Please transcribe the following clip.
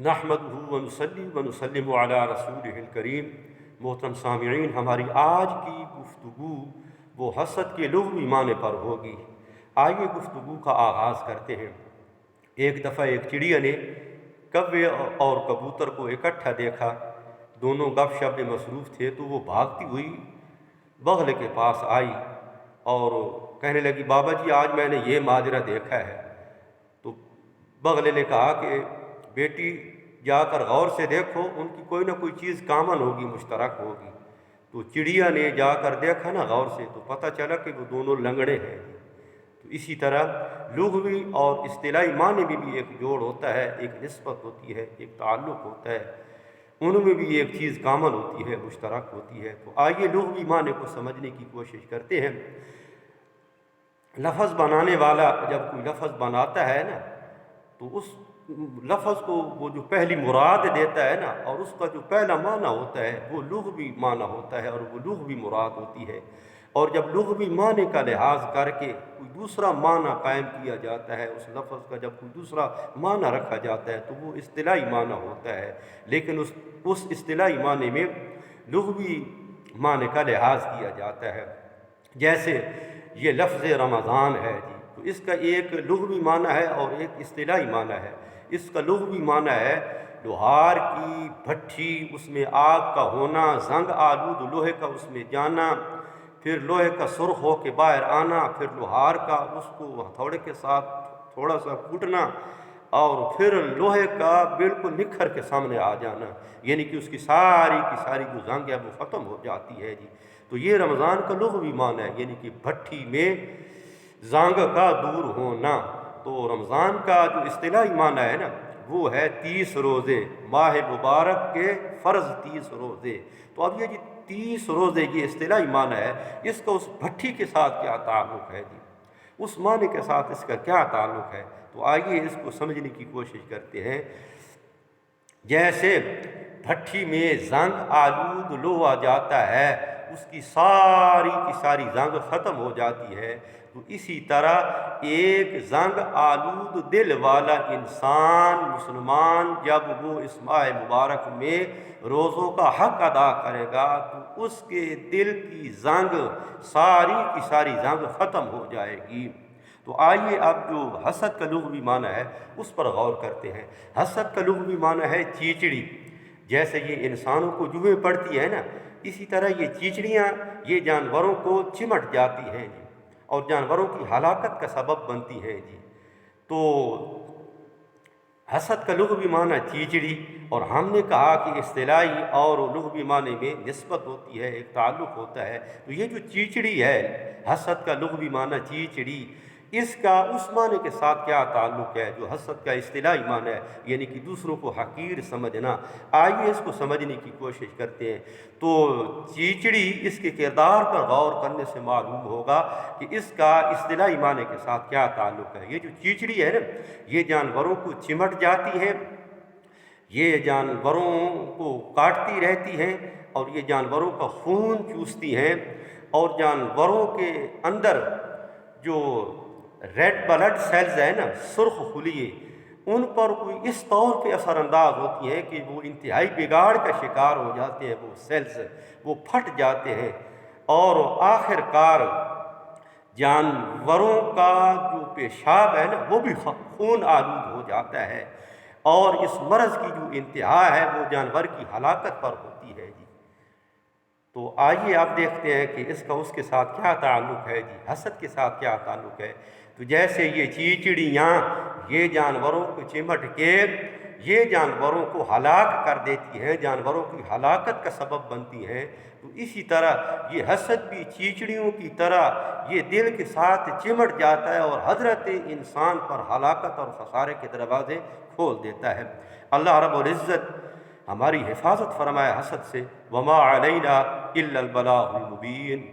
نحمدہ ونصلی ونسلم علی رسولہ الکریم۔ محترم سامعین، ہماری آج کی گفتگو وہ حسد کے لغوی معنی پر ہوگی۔ آئیے گفتگو کا آغاز کرتے ہیں۔ ایک دفعہ ایک چڑیا نے کوے اور کبوتر کو اکٹھا دیکھا۔ دونوں گپ شپ میں مصروف تھے تو وہ بھاگتی ہوئی بغل کے پاس آئی اور کہنے لگی، بابا جی آج میں نے یہ ماجرا دیکھا ہے۔ تو بغل نے کہا کہ بیٹی جا کر غور سے دیکھو، ان کی کوئی نہ کوئی چیز کامن ہوگی، مشترک ہوگی۔ تو چڑیا نے جا کر دیکھا نا غور سے، تو پتہ چلا کہ وہ دونوں لنگڑے ہیں۔ تو اسی طرح لغوی اور اصطلاحی معنی میں بھی ایک جوڑ ہوتا ہے، ایک نسبت ہوتی ہے، ایک تعلق ہوتا ہے، ان میں بھی ایک چیز کامن ہوتی ہے، مشترک ہوتی ہے۔ تو آئیے لغوی معنی کو سمجھنے کی کوشش کرتے ہیں۔ لفظ بنانے والا جب کوئی لفظ بناتا ہے نا تو اس لفظ کو وہ جو پہلی مراد دیتا ہے نا، اور اس کا جو پہلا معنی ہوتا ہے وہ لغوی معنی ہوتا ہے اور وہ لغوی مراد ہوتی ہے۔ اور جب لغوی معنی کا لحاظ کر کے کوئی دوسرا معنی قائم کیا جاتا ہے، اس لفظ کا جب کوئی دوسرا معنی رکھا جاتا ہے تو وہ اصطلاحی معنی ہوتا ہے، لیکن اس اصطلاحی معنی میں لغوی معنی کا لحاظ کیا جاتا ہے۔ جیسے یہ لفظ رمضان ہے جی، تو اس کا ایک لغوی معنی ہے اور ایک اصطلاحی معنی ہے۔ اس کا لغوی معنی ہے لوہار کی بھٹی، اس میں آگ کا ہونا، زنگ آلود لوہے کا اس میں جانا، پھر لوہے کا سرخ ہو کے باہر آنا، پھر لوہار کا اس کو ہتھوڑے کے ساتھ تھوڑا سا کوٹنا، اور پھر لوہے کا بالکل نکھر کے سامنے آ جانا، یعنی کہ اس کی ساری جو زنگ ہے وہ ختم ہو جاتی ہے جی۔ تو یہ رمضان کا لغوی معنی ہے، یعنی کہ بھٹی میں زنگ کا دور ہونا۔ تو رمضان کا جو اصطلاحی معنی ہے نا وہ ہے 30 روزے، ماہ مبارک کے فرض 30 روزے۔ تو اب یہ جی 30 روزے یہ اصطلاحی معنی ہے، اس کا اس بھٹی کے ساتھ کیا تعلق ہے جی، اس معنی کے ساتھ اس کا کیا تعلق ہے؟ تو آئیے اس کو سمجھنے کی کوشش کرتے ہیں۔ جیسے بھٹی میں زنگ آلود لوہا جاتا ہے، اس کی ساری زنگ ختم ہو جاتی ہے، تو اسی طرح ایک زنگ آلود دل والا انسان مسلمان جب وہ اس ماہ مبارک میں روزوں کا حق ادا کرے گا تو اس کے دل کی زنگ ساری زنگ ختم ہو جائے گی۔ تو آئیے اب جو حسد کا لغوی معنی ہے اس پر غور کرتے ہیں۔ حسد کا لغوی معنی ہے چیچڑی۔ جیسے یہ انسانوں کو جوئیں پڑتی ہے نا، اسی طرح یہ چیچڑیاں یہ جانوروں کو چمٹ جاتی ہیں جی، اور جانوروں کی ہلاکت کا سبب بنتی ہیں جی۔ تو حسد کا لغوی معنی چیچڑی، اور ہم نے کہا کہ اصطلاحی اور لغوی معنی میں نسبت ہوتی ہے، ایک تعلق ہوتا ہے۔ تو یہ جو چیچڑی ہے، حسد کا لغوی معنی چیچڑی، اس کا اس معنی کے ساتھ کیا تعلق ہے جو حسد کا اصطلاحی معنی ہے، یعنی کہ دوسروں کو حقیر سمجھنا۔ آئیے اس کو سمجھنے کی کوشش کرتے ہیں۔ تو چیچڑی، اس کے کردار پر غور کرنے سے معلوم ہوگا کہ اس کا اصطلاحی معنی کے ساتھ کیا تعلق ہے۔ یہ جو چیچڑی ہے نا، یہ جانوروں کو چمٹ جاتی ہے، یہ جانوروں کو کاٹتی رہتی ہیں، اور یہ جانوروں کا خون چوستی ہیں، اور جانوروں کے اندر جو ریڈ بلڈ سیلز ہیں نا، سرخ خلیے، ان پر کوئی اس طور پہ اثر انداز ہوتی ہیں کہ وہ انتہائی بگاڑ کا شکار ہو جاتے ہیں، وہ سیلز وہ پھٹ جاتے ہیں، اور آخر کار جانوروں کا جو پیشاب ہے نا وہ بھی خون آلود ہو جاتا ہے، اور اس مرض کی جو انتہا ہے وہ جانور کی ہلاکت پر ہوتی ہے جی۔ تو آئیے آپ دیکھتے ہیں کہ اس کا اس کے ساتھ کیا تعلق ہے جی، حسد کے ساتھ کیا تعلق ہے۔ تو جیسے یہ چیچڑیاں یہ جانوروں کو چمٹ کے یہ جانوروں کو ہلاک کر دیتی ہیں، جانوروں کی ہلاکت کا سبب بنتی ہیں، تو اسی طرح یہ حسد بھی چیچڑیوں کی طرح یہ دل کے ساتھ چمٹ جاتا ہے اور حضرت انسان پر ہلاکت اور خسارے کے دروازے کھول دیتا ہے۔ اللہ رب العزت ہماری حفاظت فرمائے حسد سے۔ وما علینا الا البلاغ المبین۔